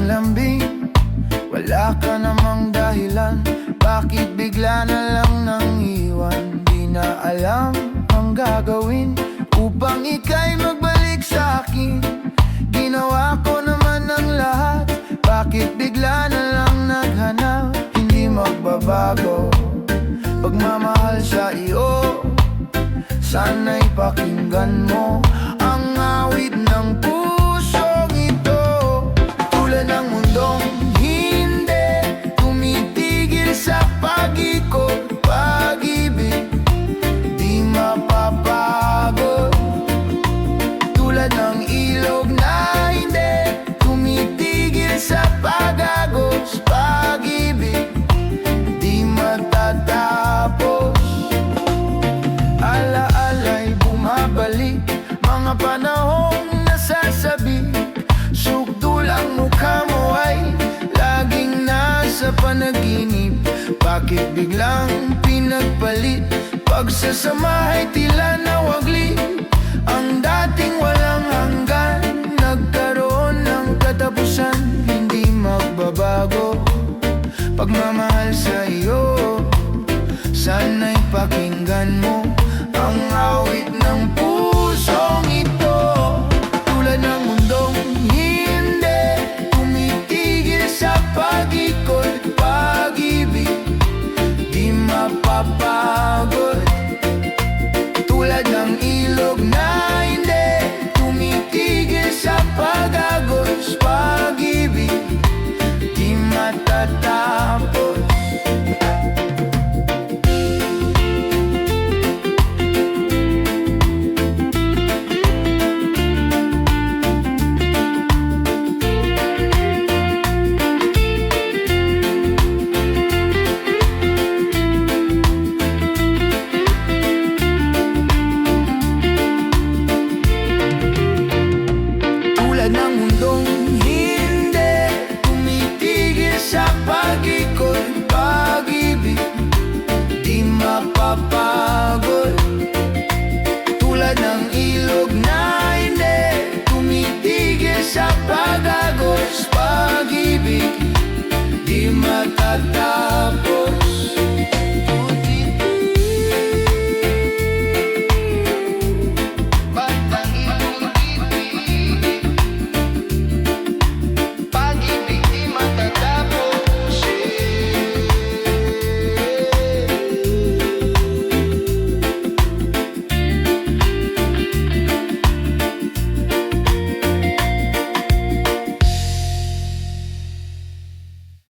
lambing, wala ka namang dahilan. Bakit bigla na lang nang iwan? Di na alam ang gagawin upang ika'y magbalik sa akin. Ginawa ko naman ang lahat, bakit bigla na lang naghanap? Hindi magbabago pagmamahal sa iyo. Sana'y pakinggan mo ang awit ng pusong ito. Tulad ng mundong hindi tumitigil sa pag-ikot, pag-ibig di mapapagod. Tulad ng ilog na hindi tumitigil sa pag-agos, pag-ibig di matatapos. Alaala'y bumabalik, mga panahong nasasabi. Sukdul ang mukha mo ay laging nasa panaginip. Bakit biglang pinagpalit? Pagsasama ay tila nawaglit. Ang dating walang hanggan nagkaroon ng katapusan. Hindi magbabago pagmamahal sa iyo. Sana'y pakinggan mo ang awit na